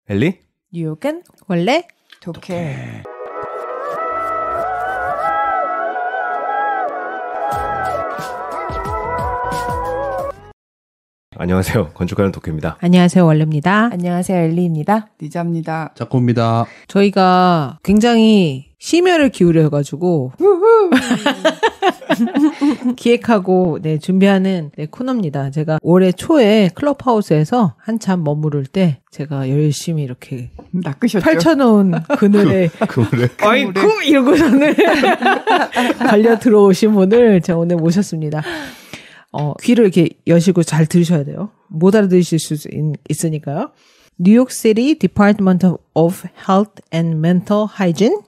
엘리? 뉴욕은 원래 독해. 안녕하세요. 건축가는 독해입니다. 안녕하세요. 원래입니다. 안녕하세요. 엘리입니다. 리자입니다. 작고입니다. 저희가 굉장히 심혈을 기울여가지고 기획하고 준비하는 코너입니다. 제가 올해 초에 클럽하우스에서 한참 머무를 때 제가 열심히 이렇게 낚으셨죠? 펼쳐놓은 그늘에 아이쿠 이러고서는 달려 들어오신 분을 제가 오늘 모셨습니다. 귀를 이렇게 여시고 잘 들으셔야 돼요. 못 알아들으실 수 있으니까요. 뉴욕시티 Department of Health and Mental Hygiene,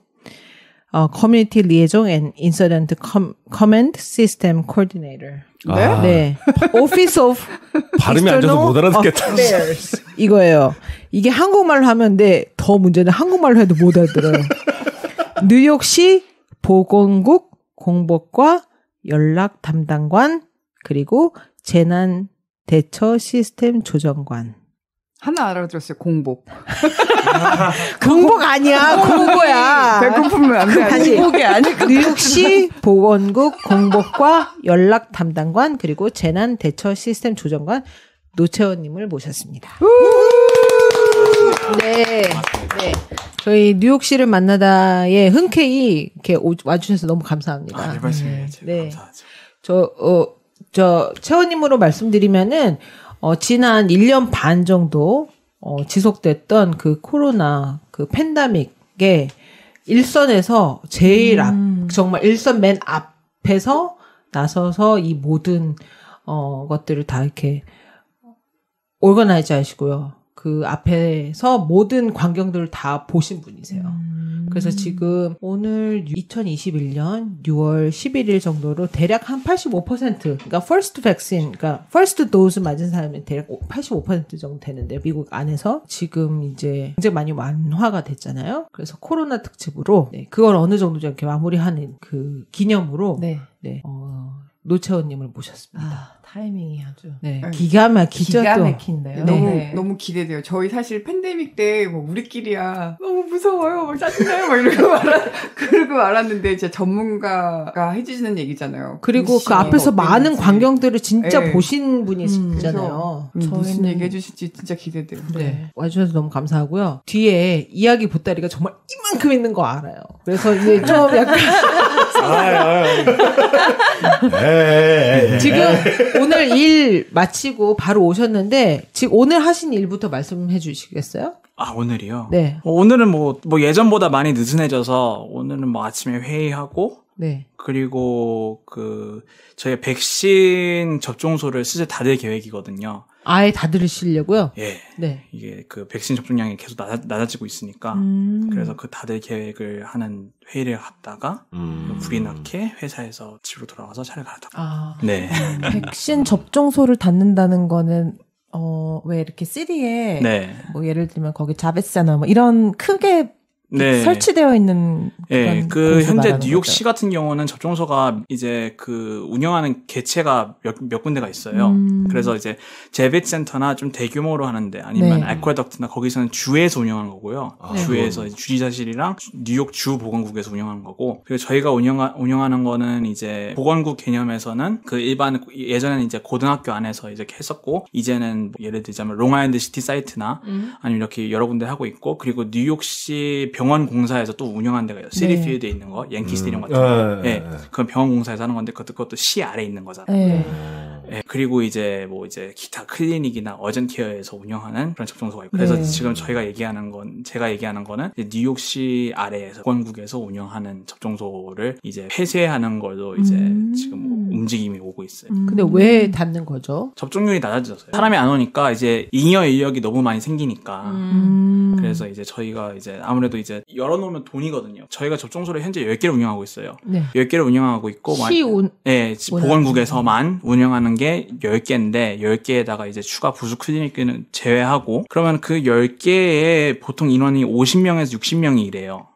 Community Liaison and Incident Command System Coordinator. 네? 네. Office of 발음이 안 좋아서 못 알아듣겠다. Affairs. 이거예요. 이게 한국말로 하면 더 문제는 한국말로 해도 못 알아들어요. 뉴욕시 보건국 공복과 연락 담당관 그리고 재난 대처 시스템 조정관. 하나 알아들었어요. 공복. 공복 아니야. 공고야. 배고프면 안 돼. 다시. 공복이 아니고. 뉴욕시 보건국 공복과 연락 담당관 그리고 재난 대처 시스템 조정관 노채원님을 모셨습니다. 네. 저희 뉴욕시를 만나다에 흔쾌히 이렇게 와주셔서 너무 감사합니다. 네, 말씀이에요. 네. 감사하죠. 채원님으로 말씀드리면은, 지난 1년 반 정도, 지속됐던 그 코로나, 그 팬데믹의 일선에서 제일 정말 일선 맨 앞에서 나서서 이 모든, 것들을 다 이렇게, 오거나이즈 하시고요. 그 앞에서 모든 광경들을 다 보신 분이세요. 그래서 지금 오늘 2021년 6월 11일 정도로 대략 한 85%, 그러니까 first vaccine, 그러니까 first dose 맞은 사람이 대략 85% 정도 되는데요. 미국 안에서 지금 이제 굉장히 많이 완화가 됐잖아요. 그래서 코로나 특집으로 그걸 어느 정도 이렇게 마무리하는 그 기념으로 노채원님을 모셨습니다. 타이밍이 아주. 기가 막히죠. 기가 막힌데요. 너무 기대돼요. 저희 사실 팬데믹 때 우리끼리야 너무 무서워요. 막 짜증나요. 막 그러고 말았는데 진짜 전문가가 해주시는 얘기잖아요. 그리고 그 앞에서 많은 광경들을 진짜 보신 분이잖아요. 저희는 무슨 얘기 해주실지 진짜 기대돼요. 네. 와주셔서 너무 감사하고요. 뒤에 이야기 보따리가 정말 이만큼 있는 거 알아요. 그래서 이게 좀 약간 지금 오늘 일 마치고 바로 오셨는데 지금 오늘 하신 일부터 말씀해 주시겠어요? 오늘이요? 네. 오늘은 뭐 예전보다 많이 느슨해져서 오늘은 아침에 회의하고 그리고 저희 백신 접종소를 슬슬 닫을 계획이거든요. 아예 다 들으시려고요? 예. 네. 이게 백신 접종량이 계속 낮아지고 있으니까 그래서 닫을 계획을 하는 회의를 갔다가 불이 나게 회사에서 집으로 돌아와서 차를 갈아탔고. 네. 백신 접종소를 닫는다는 거는 왜 이렇게 시리에 뭐 예를 들면 거기 자베스나 뭐 이런 크게 설치되어 있는 현재 뉴욕시 같은 경우는 접종소가 이제 운영하는 개체가 몇 군데가 있어요. 그래서 이제 제벳 센터나 좀 대규모로 하는데 아니면 아쿠아덕트나 거기서는 주에서 운영하는 거고요. 주에서 주지사실이랑 뉴욕 주 보건국에서 운영하는 거고, 그리고 저희가 운영하는 거는 이제 보건국 개념에서는 일반 예전에는 이제 고등학교 안에서 이제 했었고, 이제는 예를 들자면 롱아일랜드 시티 사이트나 아니면 이렇게 여러 군데 하고 있고, 그리고 뉴욕시 병원 공사에서 또 운영하는 데가 있어요. 시티필드에 있는 거, 양키 스테디움 같은 거. 그건 병원 공사에서 하는 건데 그것도 시 아래에 있는 거잖아요. 그리고 이제 기타 클리닉이나 어전케어에서 운영하는 그런 접종소가 있고. 그래서 지금 제가 얘기하는 거는 뉴욕시 아래에서 보건국에서 운영하는 접종소를 이제 폐쇄하는 걸로 이제 지금 움직임이 오고 있어요. 근데 왜 닫는 거죠? 접종률이 낮아졌어요. 사람이 안 오니까 이제 잉여 인력이 너무 많이 생기니까. 그래서 이제 저희가 이제 아무래도 이제 열어놓으면 돈이거든요. 저희가 접종소를 현재 10개를 운영하고 있어요. 10개를 운영하고 있고, 보건국에서만 운영하는 게 10개인데 10개에다가 이제 추가 부수 클리닉을 제외하고, 그러면 그 10개에 보통 인원이 50명에서 60명이 일해요.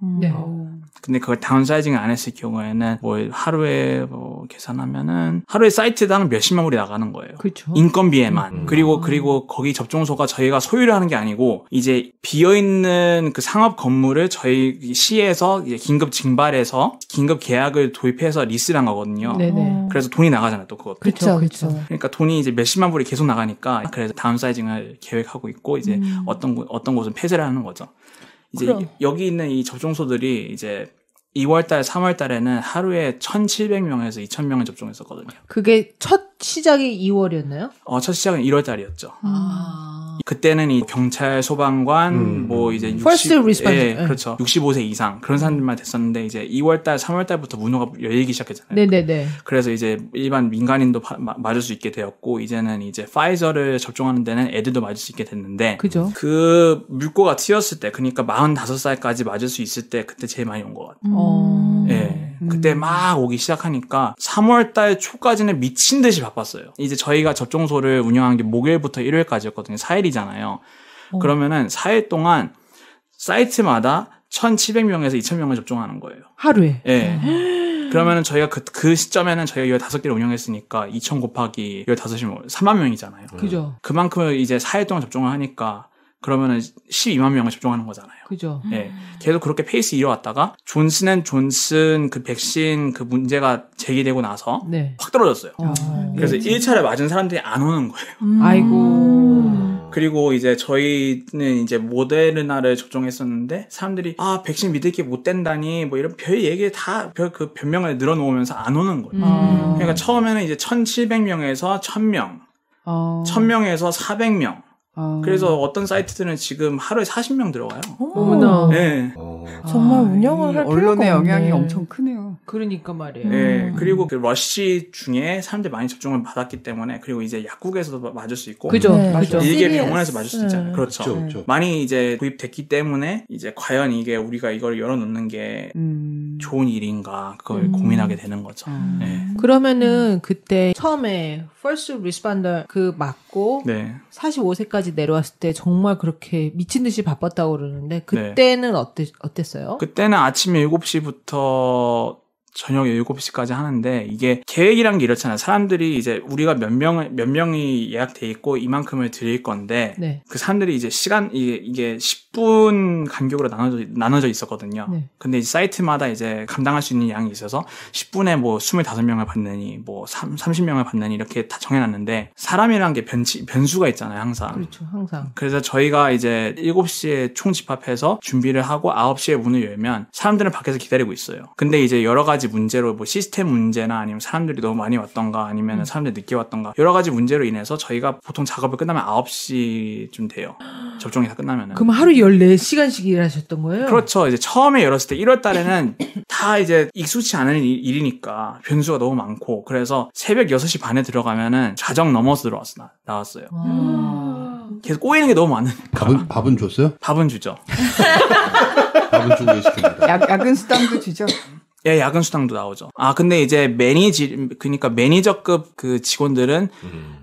근데 그걸 다운사이징을 안 했을 경우에는 뭐 하루에 뭐 계산하면은 하루에 사이트당 몇십만 불이 나가는 거예요. 그렇죠. 인건비에만. 그리고 거기 접종소가 저희가 소유를 하는 게 아니고 이제 비어있는 그 상업 건물을 저희 시에서 이제 긴급 증발해서 긴급 계약을 도입해서 리스를 한 거거든요. 네네. 그래서 돈이 나가잖아요, 또 그것도. 그렇죠. 그러니까 돈이 이제 몇십만 불이 계속 나가니까 그래서 다운사이징을 계획하고 있고 이제 어떤 곳은 폐쇄를 하는 거죠. 이제 여기 있는 이 접종소들이 이제 2월달, 3월달에는 하루에 1,700명에서 2,000명을 접종했었거든요. 그게 첫 시작이 2월이었나요? 첫 시작은 1월달이었죠. 그때는 이 경찰, 소방관, 뭐 이제 60, 예, 그렇죠. 65세 이상 그런 사람들만 됐었는데 이제 2월달, 3월달부터 문호가 열리기 시작했잖아요. 네네네. 그래서 이제 일반 민간인도 맞을 수 있게 되었고 이제는 이제 파이저를 접종하는 데는 애들도 맞을 수 있게 됐는데, 그죠? 그 물꼬가 튀었을 때, 그러니까 45살까지 맞을 수 있을 때 그때 제일 많이 온 것 같아요. 예. 그때 막 오기 시작하니까 3월달 초까지는 미친 듯이 바빴어요. 이제 저희가 접종소를 운영한 게 목요일부터 일요일까지였거든요. 4일이잖아요. 그러면은 4일 동안 사이트마다 1,700명에서 2,000명을 접종하는 거예요. 하루에? 예. 그러면은 저희가 그 시점에는 저희가 15개를 운영했으니까 2,000 곱하기 15이면 3만 명이잖아요. 그죠. 그만큼 이제 4일 동안 접종을 하니까 그러면은 12만 명을 접종하는 거잖아요. 그죠. 예. 계속 그렇게 페이스 이어왔다가 존슨 그 백신 그 문제가 제기되고 나서 네. 확 떨어졌어요. 그래서 1차를 맞은 사람들이 안 오는 거예요. 아이고. 그리고 이제 저희는 이제 모데르나를 접종했었는데 사람들이 백신 믿을 게 못 된다니 뭐 이런 별 얘기 다 그 변명을 늘어놓으면서 안 오는 거예요. 그러니까 처음에는 이제 1,700명에서 1,000명, 1,000명에서 400명. 그래서 어떤 사이트들은 지금 하루에 40명 들어가요. 어머나. 네. 정말 운영을 할 필요가 언론의 없네. 영향이 엄청 크네요. 그러니까 말이에요. 네. 그리고 그 러쉬 중에 사람들이 많이 접종을 받았기 때문에, 그리고 이제 약국에서도 맞을 수 있고. 그죠. 네, 그죠. 일개 병원에서 맞을 수도 있잖아요. 네. 그렇죠. 그렇죠. 많이 이제 도입됐기 때문에 이제 과연 이게 우리가 이걸 열어놓는 게 좋은 일인가 그걸 고민하게 되는 거죠. 네. 그러면은 그때 처음에 first responder 그 맞고 네. 45세까지 내려왔을 때 정말 그렇게 미친 듯이 바빴다고 그러는데 그때는 어땠어요? 그때는 아침 7시부터 저녁 7시까지 하는데, 이게 계획이란 게 이렇잖아요. 사람들이 이제 우리가 몇 명이 예약돼 있고 이만큼을 드릴 건데, 네. 그 사람들이 이제 이게 10분 간격으로 나눠져 있었거든요. 네. 근데 이제 사이트마다 이제 감당할 수 있는 양이 있어서 10분에 뭐 25명을 받느니 뭐 30명을 받느니 이렇게 다 정해놨는데, 사람이란 게 변수가 있잖아요, 항상. 그렇죠, 항상. 그래서 저희가 이제 7시에 총 집합해서 준비를 하고 9시에 문을 열면 사람들은 밖에서 기다리고 있어요. 근데 이제 여러 가지 문제로 뭐 시스템 문제나 아니면 사람들이 너무 많이 왔던가 아니면 사람들이 늦게 왔던가 여러 가지 문제로 인해서 저희가 보통 작업을 끝나면 9시쯤 돼요. 접종이 다 끝나면은. 그럼 하루 14시간씩 일하셨던 거예요? 그렇죠. 이제 처음에 열었을 때 1월 달에는 다 이제 익숙치 않은 일이니까 변수가 너무 많고, 그래서 새벽 6시 반에 들어가면은 자정 넘어서 나왔어요. 계속 꼬이는 게 너무 많으니까. 밥은 줬어요? 밥은 주죠. 밥은 주고 계시겠습니다. 야근 수당도 주죠. 예, 야근 수당도 나오죠. 근데 이제 그러니까 매니저급 그 직원들은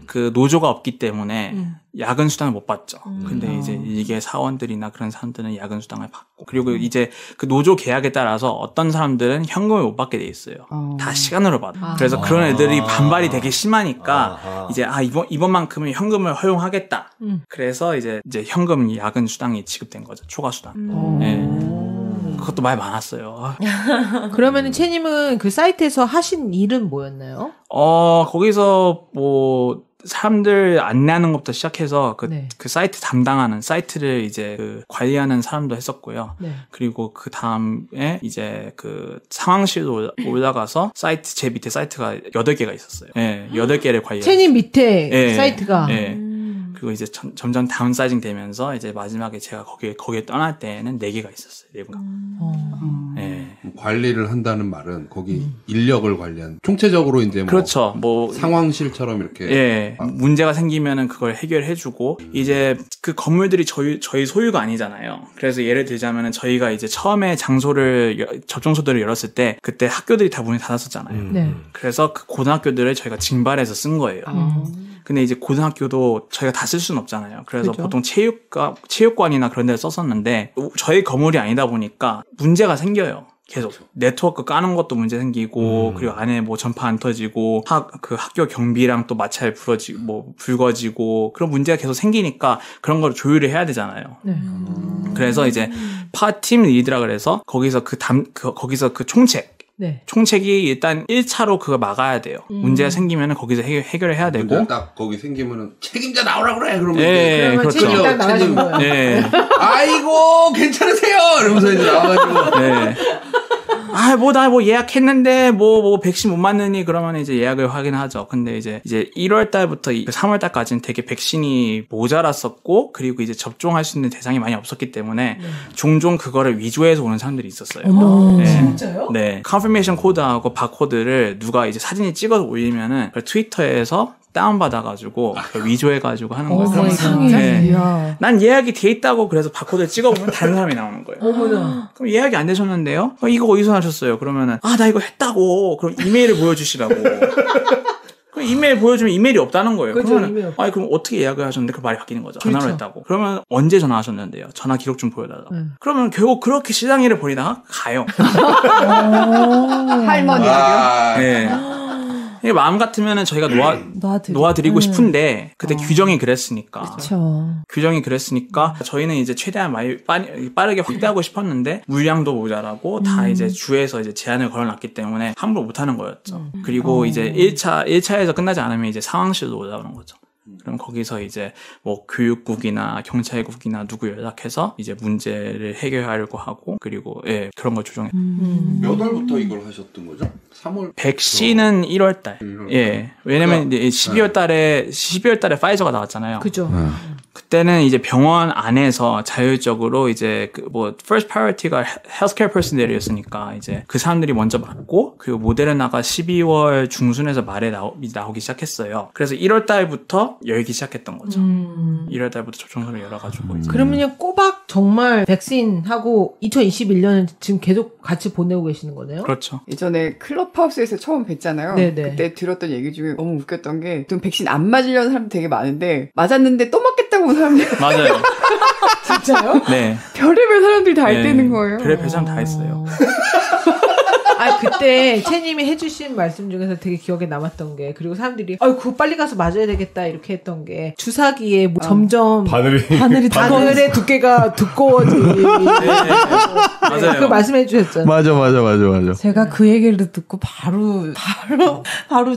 그 노조가 없기 때문에 야근 수당을 못 받죠. 근데 이제 이게 사원들이나 그런 사람들은 야근 수당을 받고, 그리고 이제 그 노조 계약에 따라서 어떤 사람들은 현금을 못 받게 돼 있어요. 다 시간으로 받아. 그래서 그런 애들이 반발이 되게 심하니까 이제 이번만큼은 현금을 허용하겠다. 그래서 이제 현금 야근 수당이 지급된 거죠. 초과 수당. 예. 그것도 말 많았어요. 그러면은 채님은 그 사이트에서 하신 일은 뭐였나요? 거기서 뭐 사람들 안내하는 것부터 시작해서 그 사이트 담당하는, 사이트를 이제 그 관리하는 사람도 했었고요. 네. 그리고 그 다음에 이제 그 상황실로 올라가서 제 밑에 사이트가 8개가 있었어요. 예, 8개를 관리해요. 채님 밑에 사이트가. 예. 그리고 이제 점점 다운사이징 되면서 이제 마지막에 제가 거기에 떠날 때는 4개가 있었어요. 4개가. 예. 관리를 한다는 말은 거기 인력을 관리한, 총체적으로 이제 뭐 그렇죠. 뭐 상황실처럼 이렇게. 예. 문제가 생기면은 그걸 해결해주고, 이제 그 건물들이 저희 소유가 아니잖아요. 그래서 예를 들자면은 저희가 이제 처음에 접종소들을 열었을 때 그때 학교들이 다 문을 닫았었잖아요. 네. 그래서 그 고등학교들을 저희가 증발해서 쓴 거예요. 근데 이제 고등학교도 저희가 다 쓸 수는 없잖아요. 그래서 그죠. 보통 체육관이나 그런 데를 썼었는데, 저희 건물이 아니다 보니까 문제가 생겨요. 계속 네트워크 까는 것도 문제 생기고 그리고 안에 뭐 전파 안 터지고 학교 경비랑 또 마찰 불거지고 그런 문제가 계속 생기니까 그런 걸 조율을 해야 되잖아요. 네. 그래서 이제 파팀 리드라 그래서 거기서 거기서 그 총책이 일단 1차로 그거 막아야 돼요. 문제가 생기면은 거기서 해결을 해야 되고. 딱 거기 생기면은 책임자 나오라 그래. 그러면 네, 그렇죠. 책임자 딱 나가는 거예요. 네. 아이고 괜찮으세요. 이러면서 이제 나와가지고. 네. 나 예약했는데 백신 못 맞느니 그러면 이제 예약을 확인하죠. 근데 이제 1월 달부터 3월 달까지는 되게 백신이 모자랐었고 그리고 이제 접종할 수 있는 대상이 많이 없었기 때문에 종종 그거를 위조해서 오는 사람들이 있었어요. 네. 진짜요? 네. 컨퍼메이션 코드하고 바코드를 누가 이제 사진이 찍어서 올리면은 트위터에서 다운받아가지고 위조해가지고 하는 거예요. 네. 난 예약이 돼 있다고 그래서 바코드를 찍어보면 다른 사람이 나오는 거예요. 그럼 예약이 안 되셨는데요? 이거 어디서 하셨어요? 그러면은 나 이거 했다고. 그럼 이메일을 보여주시라고. 그럼 이메일 보여주면 이메일이 없다는 거예요. 그렇죠, 그러면 그럼 어떻게 예약을 하셨는데 그 말이 바뀌는 거죠. 전화로 했다고. 그러면 언제 전화하셨는데요? 전화 기록 좀 보여달라고. 그러면 결국 그렇게 시장일을 벌이다가 가요. 할머니들이요? 네. 마음 같으면은 저희가 놓아드리고 싶은데 그때 규정이 그랬으니까. 그쵸. 규정이 그랬으니까 저희는 이제 최대한 빠르게 확대하고 싶었는데 물량도 모자라고 다 이제 주에서 이제 제한을 걸어놨기 때문에 함부로 못하는 거였죠. 그리고 이제 1차에서 끝나지 않으면 이제 상황실도 올라오는 거죠. 그럼 거기서 이제 뭐 교육국이나 경찰국이나 누구 연락해서 이제 문제를 해결하려고 하고 그리고 그런 걸 조정해. 몇 월부터 이걸 하셨던 거죠? 3월. 백신은 1월 달. 예. 왜냐면 이제 12월 달에 파이저가 나왔잖아요. 그죠. 그때는 이제 병원 안에서 자율적으로 이제 first priority가 healthcare personnel이었으니까 이제 그 사람들이 먼저 맞고 그리고 모데르나가 12월 중순에서 말에 나오기 시작했어요. 그래서 1월 달부터 열기 시작했던 거죠. 1월 달부터 접종서를 열어가지고. 그러면 꼬박 정말 백신하고 2021년은 지금 계속 같이 보내고 계시는 거네요? 그렇죠. 예전에 클럽하우스에서 처음 뵀잖아요. 네네. 그때 들었던 얘기 중에 너무 웃겼던 게 좀 백신 안 맞으려는 사람들 되게 많은데 맞았는데 또 맞겠다고 온 사람들 맞아요. 진짜요? 네. 별의별 사람들이 다 있다는 거예요. 별의별 사람 다 있어요. 그때 채님이 해주신 말씀 중에서 되게 기억에 남았던 게 그리고 사람들이 그거 빨리 가서 맞아야 되겠다 이렇게 했던 게 주사기에 점점 바늘의 두께가 두꺼워지. 맞아요. 그거 말씀해 주셨잖아요. 맞아. 제가 그 얘기를 듣고 바로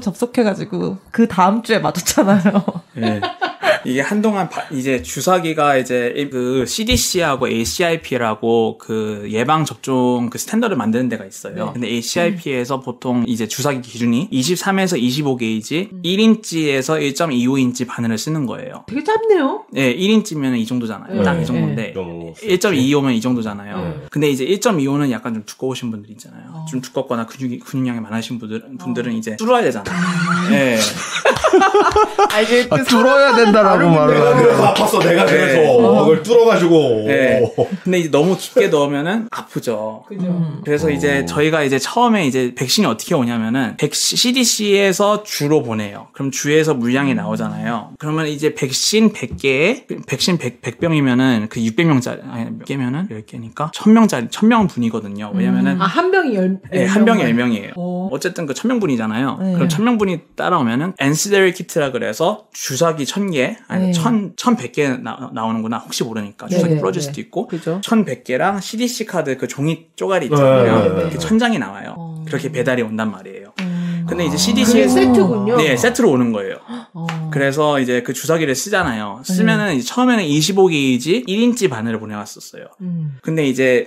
접속해가지고 그 다음 주에 맞았잖아요. 네. 이게 한동안 이제 주사기가 이제 그 CDC하고 ACIP라고 그 예방 접종 그 스탠더드를 만드는 데가 있어요. 네. 근데 ACIP에서 보통 이제 주사기 기준이 23에서 25게이지 1인치에서 1.25인치 바늘을 쓰는 거예요. 되게 짧네요. 네, 1인치면 이 정도잖아요. 딱 이 정도인데 1.25면 이 정도잖아요. 근데 이제 1.25는 약간 좀 두꺼우신 분들 있잖아요. 좀 두껍거나 근육량이 많으신 분들은 이제 뚫어야 되잖아요. 네. 이게 뚫어야 된다라고 말을 하는데 아팠어 내가 그래서 그걸 뚫어가지고. 네. 근데 이제 너무 깊게 넣으면은 아프죠. 그죠. 그래서 이제 저희가 이제 처음에 이제 백신이 어떻게 오냐면은 CDC에서 주로 보내요. 그럼 주에서 물량이 나오잖아요. 그러면 이제 백신 100개에 백신 100병이면은 그 600명짜리 몇 개면은 10개니까 1000명짜리 1000명 분이거든요. 왜냐면은 한 병이 10명. 네, 한 병이 10명이에요. 어쨌든 그 1000명 분이잖아요. 그럼 1000명 분이 따라오면은 엔시데리 키트라 그래서 주사기 1000개 아니 1100개 나오는구나. 혹시 모르니까 주사기 부러질 수도 있고 그죠. 1100개랑 CDC 카드 그 종이 쪼가리 있잖아요. 이렇게 1000장이 나와요. 그렇게 배달이 온단 말이에요. 근데 이제 CDC에서 세트군요. 네, 세트로 오는 거예요. 그래서 이제 그 주사기를 쓰잖아요. 쓰면은 이제 처음에는 25게이지 1인치 바늘을 보내왔었어요. 근데 이제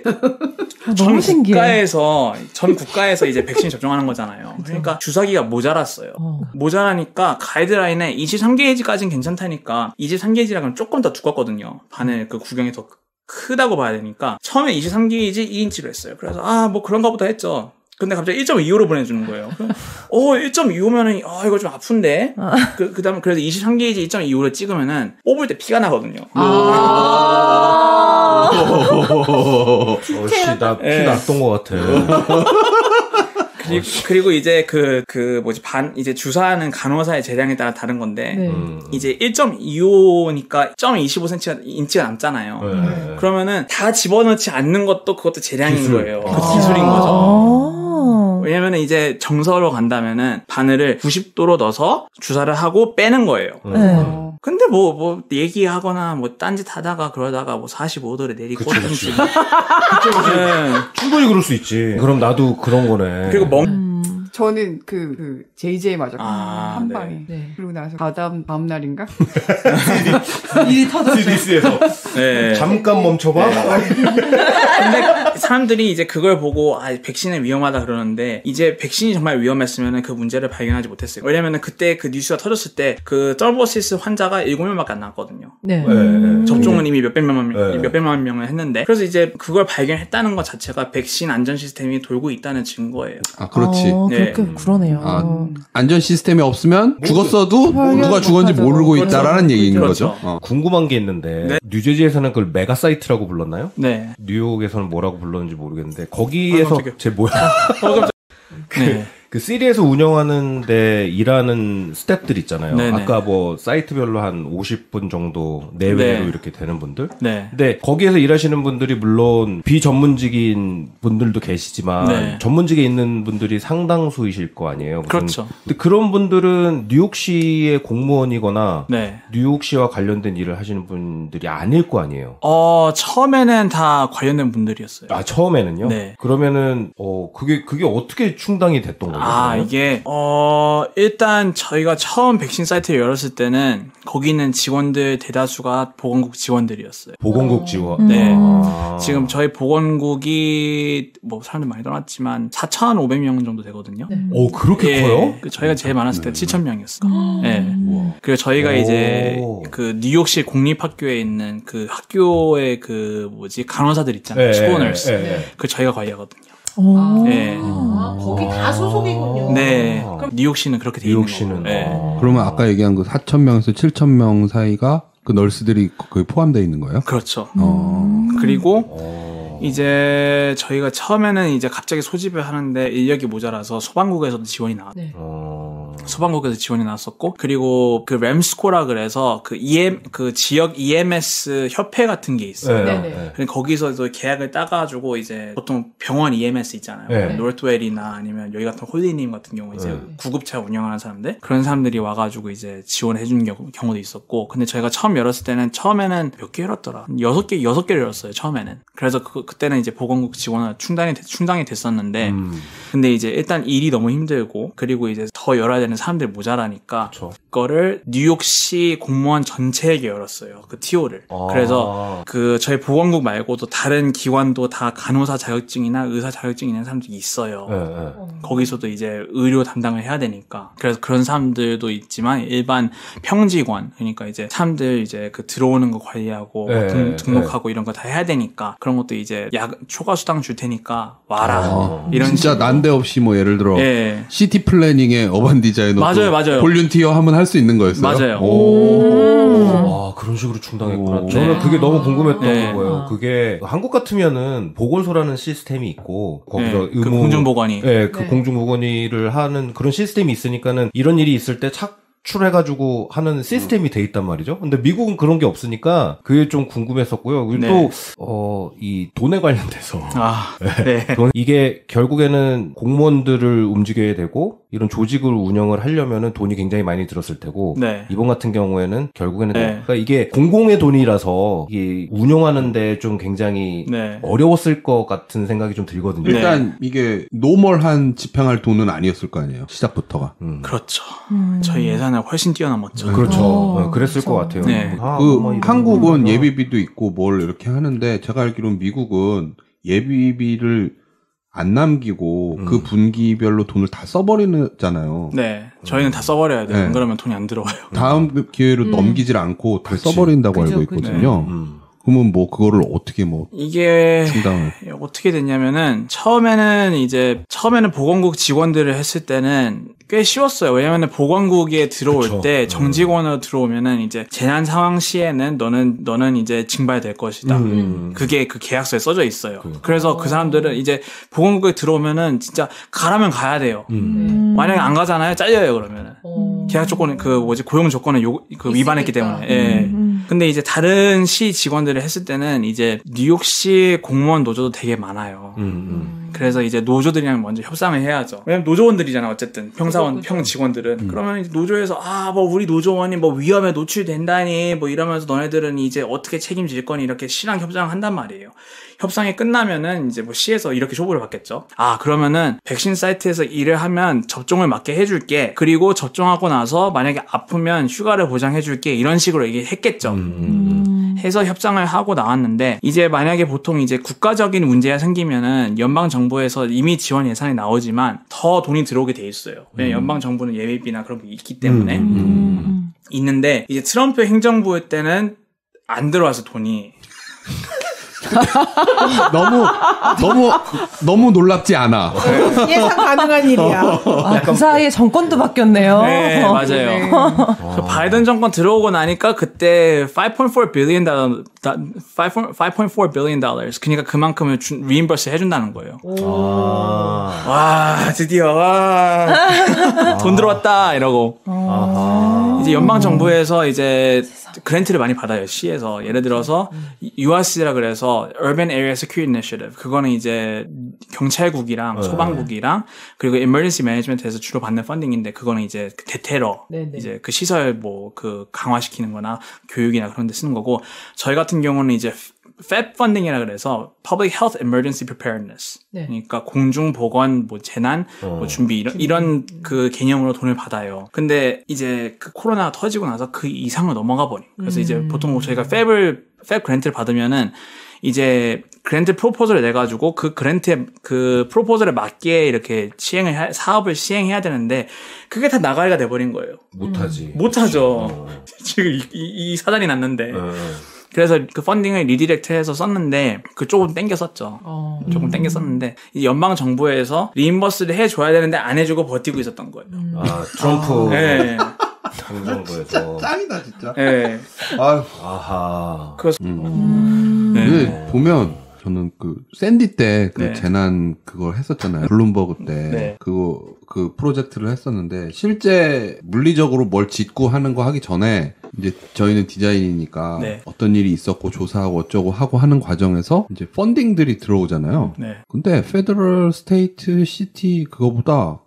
너무 신기해. 전 국가에서 이제 백신 접종하는 거잖아요. 그러니까 주사기가 모자랐어요. 모자라니까 가이드라인에 23게이지까지는 괜찮다니까 23게이지라면 조금 더 두껍거든요. 바늘 그 구경이 더 크다고 봐야 되니까 처음에 23게이지 2인치로 했어요. 그래서 뭐 그런가 보다 했죠. 근데 갑자기 1.25로 보내주는 거예요. 1.25면은, 이거 좀 아픈데? 그 다음에 그래서 23게이지 1.25로 찍으면은, 뽑을 때 피가 나거든요. 나 피 났던 것 같아. 그리고 이제 이제 주사하는 간호사의 재량에 따라 다른 건데, 네. 이제 1.25니까 0.25cm가 남잖아요. 네. 그러면은 다 집어넣지 않는 것도 그것도 재량인 기술. 거예요. 그 기술인 거죠. 왜냐면은 이제 정서로 간다면은 바늘을 90도로 넣어서 주사를 하고 빼는 거예요. 네. 근데 뭐 얘기하거나 뭐 딴짓 하다가 그러다가 뭐 45도를 내리고 꽂든지. 네. 충분히 그럴 수 있지. 그럼 나도 그런 거네. 그리고 저는 그 JJ 맞았고 한 네. 방에 네. 그리고 나서 다음 날인가 일이 터졌어요. CDC에서 네. 잠깐 멈춰봐. 근데 사람들이 이제 그걸 보고 백신은 위험하다 그러는데 이제 백신이 정말 위험했으면 그 문제를 발견하지 못했어요. 왜냐면은 그때 그 뉴스가 터졌을 때 그 떨버시스 환자가 7명밖에 안 나왔거든요. 네. 접종은 이미 몇백만 명을 했는데 그래서 이제 그걸 발견했다는 것 자체가 백신 안전 시스템이 돌고 있다는 증거예요. 아, 그렇지. 네. 그러네요. 안전 시스템이 없으면 죽었어도 누가 죽었는지 모르고 있다라는 얘기인 그렇죠. 거죠. 궁금한 게 있는데 네. 뉴저지에서는 그걸 메가 사이트라고 불렀나요? 네. 뉴욕에서는 뭐라고 불렀는지 모르겠는데 거기에서 제 뭐야? 그 시리에서 운영하는데 일하는 스태프들 있잖아요. 네네. 아까 뭐 사이트별로 한 50분 정도 내외로 네. 이렇게 되는 분들. 네. 근데 거기에서 일하시는 분들이 물론 비전문직인 분들도 계시지만 네. 전문직에 있는 분들이 상당수이실 거 아니에요. 그렇죠. 근데 그런 분들은 뉴욕시의 공무원이거나 네. 뉴욕시와 관련된 일을 하시는 분들이 아닐 거 아니에요. 처음에는 다 관련된 분들이었어요. 아, 처음에는요? 네. 그러면은 그게 어떻게 충당이 됐던 거예요? 이게 일단 저희가 처음 백신 사이트를 열었을 때는 거기는 직원들 대다수가 보건국 직원들이었어요. 보건국 지원. 네. 지금 저희 보건국이 뭐 사람들 많이 떠났지만 4,500명 정도 되거든요. 네. 그렇게 커요? 저희가 제일 많았을 때 7,000명이었어요. 네. 그리고 저희가 이제 그 뉴욕시 공립학교에 있는 그 학교의 간호사들 있잖아요. 스포너스. 그 저희가 관리하거든요. 네. 거기 다 소속이군요. 네. 그럼 뉴욕시는 그렇게 돼 있는 거고. 네. 그러면 아까 얘기한 그 4,000명에서 7,000명 사이가 그 널스들이 거의 포함되어 있는 거예요? 그렇죠. 그리고 이제 저희가 처음에는 이제 갑자기 소집을 하는데 인력이 모자라서 소방국에서도 지원이 나왔어요. 네. 소방국에서 지원이 나왔었고, 그리고 그 램스코라 그래서 그 지역 EMS 협회 같은 게 있어요. 네. 거기서도 계약을 따가지고 이제 보통 병원 EMS 있잖아요. 네. 노르트웰이나 아니면 여기 같은 홀리님 같은 경우 이제 구급차 운영하는 사람들, 그런 사람들이 와가지고 이제 지원해준 경우도 있었고, 근데 저희가 처음 열었을 때는 처음에는 몇 개 열었더라? 6개를 열었어요, 처음에는. 그래서 그때는 이제 보건국 지원을 충당이 됐었는데, 근데 이제 일단 일이 너무 힘들고, 그리고 이제 더 열어야 되는 사람들이 모자라니까, 그거를 뉴욕시 공무원 전체에게 열었어요, 그 TO를. 그래서 저희 보건국 말고도 다른 기관도 다 간호사 자격증이나 의사 자격증 있는 사람들이 있어요. 거기서도 이제 의료 담당을 해야 되니까. 그래서 그런 사람들도 있지만 일반 평직원, 그러니까 이제 사람들 이제 그 들어오는 거 관리하고 등록하고 이런 거 다 해야 되니까, 그런 것도 이제 초과 수당 줄 테니까 와라. 이런 진짜 식으로. 난데없이 뭐 예를 들어 시티 플래닝의 어반 디자이너 맞아요. 볼륜티어 하면 할 수 있는 거였어요. 맞아요. 그런 식으로 충당했구나. 저는 그게 너무 궁금했던 거예요. 그게 한국 같으면은 보건소라는 시스템이 있고 거기서 그 공중보건이 그 공중보건의를 하는 그런 시스템이 있으니까는 이런 일이 있을 때 출해가지고 하는 시스템이 돼 있단 말이죠. 근데 미국은 그런 게 없으니까 그게 좀 궁금했었고요. 그리고 또, 이 돈에 관련돼서. 이게 결국에는 공무원들을 움직여야 되고, 이런 조직을 운영을 하려면은 돈이 굉장히 많이 들었을 테고, 이번 같은 경우에는 결국에는 그러니까 이게 공공의 돈이라서 이게 운영하는데 좀 굉장히 어려웠을 것 같은 생각이 좀 들거든요. 일단 이게 노멀한 집행할 돈은 아니었을 거 아니에요. 시작부터가. 그렇죠. 저희 예산을 훨씬 뛰어넘었죠. 그렇죠. 그랬을 것 같아요. 한국은 예비비도 있고 뭘 이렇게 하는데 제가 알기로는 미국은 예비비를 안 남기고 그 분기별로 돈을 다 써버리잖아요. 네. 저희는 다 써버려야 돼요. 안 그러면 돈이 안 들어와요. 다음 기회로 넘기질 않고 다 써버린다고 알고 있거든요. 그러면 뭐 그거를 어떻게 뭐 이게 충당을 어떻게 됐냐면은 처음에는 보건국 직원들을 했을 때는 꽤 쉬웠어요. 왜냐면은 보건국에 들어올 그쵸. 때 정직원으로 들어오면은 이제 재난 상황 시에는 너는 이제 징발될 것이다. 그게 그 계약서에 써져 있어요. 그래서 그 사람들은 이제 보건국에 들어오면은 진짜 가라면 가야 돼요. 만약에 안 가잖아요. 잘려요, 그러면은. 계약 조건은 고용 조건을 위반했기 때문에. 예. 근데 이제 다른 시 직원들을 했을 때는 이제 뉴욕시 공무원 노조도 되게 많아요. 그래서 이제 노조들이랑 먼저 협상을 해야죠. 왜냐면 노조원들이잖아, 어쨌든. 평 직원들은. 그러면 이제 노조에서, 뭐 우리 노조원이 뭐 위험에 노출된다니, 뭐 이러면서 너네들은 이제 어떻게 책임질 거니, 이렇게 시랑 협상을 한단 말이에요. 협상이 끝나면은 이제 뭐 시에서 이렇게 조보를 받겠죠. 그러면은 백신 사이트에서 일을 하면 접종을 맞게 해줄게. 그리고 접종하고 나서 만약에 아프면 휴가를 보장해줄게. 이런 식으로 얘기했겠죠. 해서 협상을 하고 나왔는데, 이제 만약에 보통 이제 국가적인 문제가 생기면은 연방 정부에서 이미 지원 예산이 나오지만 더 돈이 들어오게 돼 있어요. 왜냐면 연방 정부는 예비비나 그런 게 있기 때문에. 있는데 이제 트럼프 행정부 때는 안 들어와서 돈이 너무 놀랍지 않아. 예상 가능한 일이야. 그 사이에 정권도 바뀌었네요. 네, 맞아요. 그 바이든 정권 들어오고 나니까 그때 $5.4 billion, 그러니까 그만큼을 리임버스 해준다는 거예요. 와, 드디어 돈 들어왔다 이러고. 이제 연방 정부에서 이제 그랜트를 많이 받아요, 시에서. 예를 들어서 URC라 그래서 Urban Area Security Initiative. 그거는 이제 경찰국이랑 소방국이랑 그리고 Emergency Management에서 주로 받는 펀딩인데, 그거는 이제 대테러, 이제 그 시설 그 강화시키는 거나 교육이나 그런 데 쓰는 거고, 저희 같은 경우는 이제 FEP 펀딩이라 그래서 Public Health Emergency Preparedness. 그러니까 공중보건, 재난, 준비 이런 그 개념으로 돈을 받아요. 근데 이제 그 코로나가 터지고 나서 그 이상을 넘어가 버린. 그래서 이제 보통 저희가 FEP 그랜트를 받으면은 이제 그랜트 프로포즈를 내가지고 그 그랜트에 그 프로포즈에 맞게 이렇게 사업을 시행해야 되는데, 그게 다 나가리가 돼버린 거예요. 못하죠. 지금 이 사단이 났는데. 그래서 그 펀딩을 리디렉트해서 썼는데, 그 조금 땡겨 썼죠. 조금 땡겨 썼는데, 이제 연방 정부에서 리임버스를 해줘야 되는데 안 해주고 버티고 있었던 거예요. 트럼프. 네. 행정부에서. 짱이다 진짜. 네. 아하. 그래서 네. 보면 저는 그 샌디 때 그 재난 그걸 했었잖아요. 블룸버그 때 그 프로젝트를 했었는데, 실제 물리적으로 뭘 짓고 하는 거 하기 전에 이제 저희는 디자인이니까 어떤 일이 있었고 조사하고 어쩌고 하고 하는 과정에서 이제 펀딩들이 들어오잖아요. 근데 페더럴, 스테이트, 시티 그거보다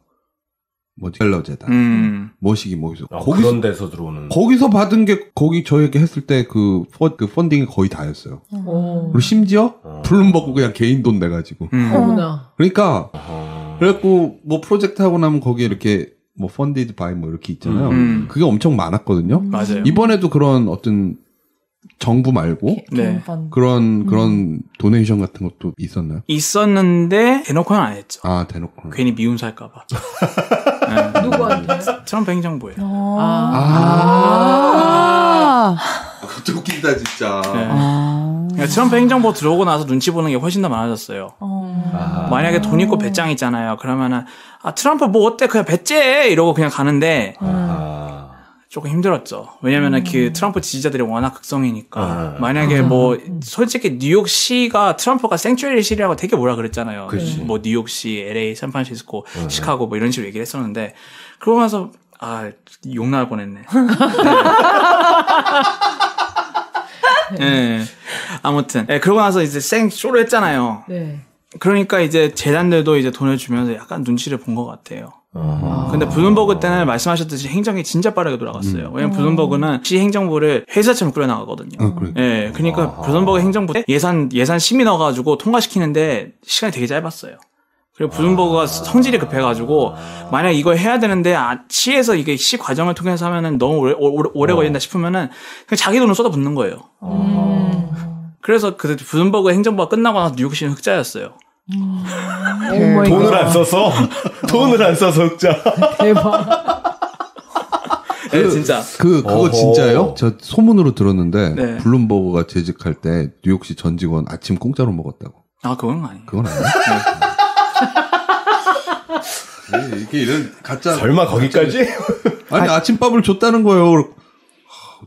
갤러 재단, 뭐시기 그런 데서 들어오는. 거기서 받은 게 저에게 했을 때 그 펀딩이 거의 다였어요. 그리고 심지어 블룸버그 그냥 개인 돈 내가지고. 그러니까 그래갖고 뭐 프로젝트 하고 나면 거기에 이렇게 뭐 펀디드 바이 뭐 이렇게 있잖아요. 그게 엄청 많았거든요. 맞아요. 이번에도 그런 어떤 정부 말고 그런 도네이션 같은 것도 있었나요? 있었는데 대놓고는 안 했죠. 대놓고. 괜히 미움 살까봐. 누구한테? 트럼프 행정부예요. 그것도 웃긴다 진짜. 그러니까 트럼프 행정부 들어오고 나서 눈치 보는 게 훨씬 더 많아졌어요. 만약에 돈 있고 배짱 있잖아요. 그러면은 트럼프 뭐 어때 그냥 배째 이러고 그냥 가는데 조금 힘들었죠. 왜냐면은 그 트럼프 지지자들이 워낙 극성이니까. 만약에 뭐 솔직히 뉴욕시가 트럼프가 생츄어리 시라고 되게 뭐라 그랬잖아요. 뭐 뉴욕시, LA, 샌프란시스코, 시카고 뭐 이런 식으로 얘기를 했었는데, 그러고 나서 욕 나올 뻔했네. 네. 아무튼 그러고 나서 이제 쇼를 했잖아요. 그러니까 이제 재단들도 이제 돈을 주면서 약간 눈치를 본 것 같아요. 근데 블룸버그 때는 말씀하셨듯이 행정이 진짜 빠르게 돌아갔어요. 왜냐면 블룸버그는 시 행정부를 회사처럼 꾸려나가거든요. 그러니까 블룸버그 행정부 때 예산 심의 넣어가지고 통과시키는데 시간이 되게 짧았어요. 그리고 블룸버그가 성질이 급해가지고 만약 이걸 해야 되는데 시에서 이게 시 과정을 통해서 하면은 너무 오래 걸린다 싶으면은 그냥 자기 돈을 쏟아붓는 거예요. 그래서 그 블룸버그 행정부가 끝나고 나서 뉴욕시는 흑자였어요. 돈을 안 써서 흑자. 대박. 네, 진짜. 그거 진짜예요? 저 소문으로 들었는데 네. 블룸버그가 재직할 때 뉴욕시 전 직원 아침 공짜로 먹었다고. 아, 그건 아니에요. 그건 아니에요? 네. 이게 이런 가짜. 설마 거기까지? 아니 아침밥을 줬다는 거예요.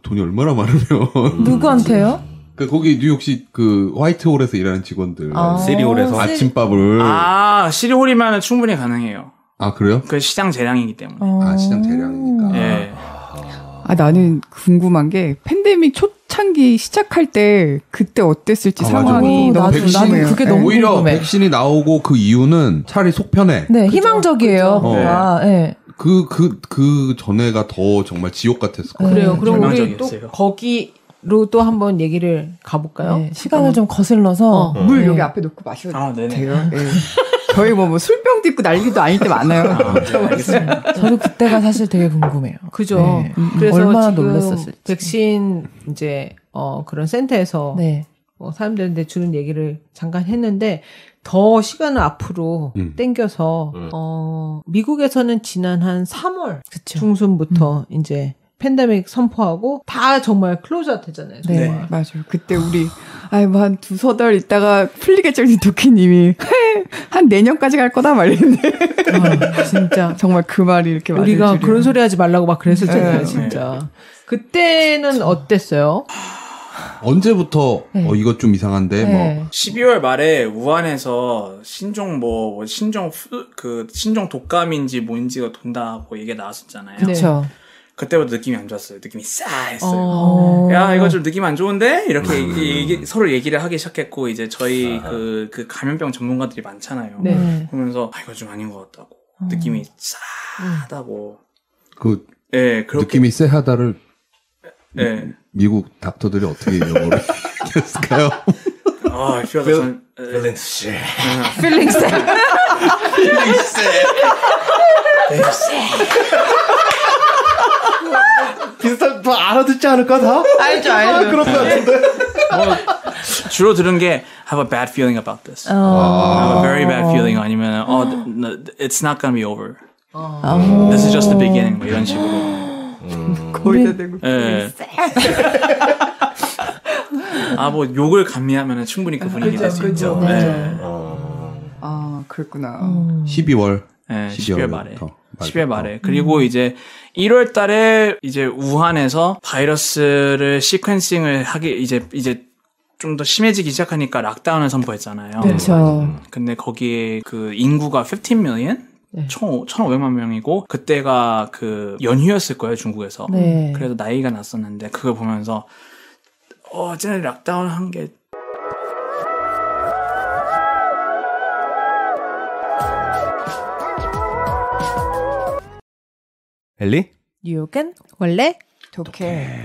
돈이 얼마나 많으면. 누구한테요? 거기 뉴욕시 그 화이트홀에서 일하는 직원들. 시리홀에서 아침밥을. 시리홀이면 충분히 가능해요. 아, 그래요? 그 시장 재량이기 때문에. 시장 재량이니까. 예. 나는 궁금한 게 팬데믹 초창기 시작할 때 그때 어땠을지 상황이 너무 궁금해요. 그게 너무 오히려 궁금해. 백신이 나오고 그 이유는 차라리 속 편해. 네, 그죠? 희망적이에요. 네. 그 전에가 더 정말 지옥 같았을 거예요. 그래요. 그럼 우리 또 거기로 또 한번 얘기를 가볼까요? 네, 시간을 좀 거슬러서 물 여기 앞에 놓고 마셔도 돼요. 네. 저희 뭐 술병도 있고 난리도 아닐 때 많아요. 저도 그때가 사실 되게 궁금해요. 그죠. 네. 그래서 얼마나 지금 놀랐었을지. 백신 이제 그런 센터에서 네. 사람들한테 주는 얘기를 잠깐 했는데 더 시간을 앞으로 땡겨서 미국에서는 지난 한 3월 그쵸. 중순부터 이제 팬데믹 선포하고 다 정말 클로즈아웃 했잖아요. 네, 맞아요. 그때 우리 뭐 한 두서 달 있다가 풀리겠죠. 도끼님이 한 내년까지 갈 거다 말했는데 진짜 정말 그 말이 이렇게 맞을 우리가 줄이야. 그런 소리 하지 말라고 막 그랬었잖아요. 진짜. 그때는 어땠어요? 언제부터 이거 좀 이상한데 뭐 12월 말에 우한에서 신종 독감인지 뭔지가 돈다고 얘기가 나왔었잖아요. 그렇죠. 그때부터 느낌이 안 좋았어요. 느낌이 싸했어요. 야, 이거 좀 느낌 안 좋은데? 이렇게 서로 얘기를 하기 시작했고, 이제 저희 그 감염병 전문가들이 많잖아요. 네. 그러면서, 이거 좀 아닌 것 같다고. 느낌이 싸하다고. 그렇게 느낌이 쎄하다를 미국 닥터들이 어떻게 영어로 했을까요? feeling sick. feeling sick. 비슷한 뭐 알아듣지 않을까 다? 알죠. 그런 것 같은데. 주로 들은 게 have a bad feeling about this. have a very bad feeling 아니면 it's not gonna be over. This is just the beginning. 뭐 이런 식으로. 거의 다 되고. 뭐 욕을 감미하면 충분히 그 분위기 될 수 있죠. 그랬구나. 12월. 네, 12월 말에. 그리고 이제 1월 달에 이제 우한에서 바이러스를 시퀀싱을 이제 좀 더 심해지기 시작하니까 락다운을 선포했잖아요. 그렇죠. 근데 거기에 그 인구가 15 million? 총 1,500만 명이고 그때가 그 연휴였을 거예요, 중국에서. 네. 그래서 나이가 났었는데 그걸 보면서 쟤네 락다운 한 게 엘리? 뉴욕은 원래 좋게.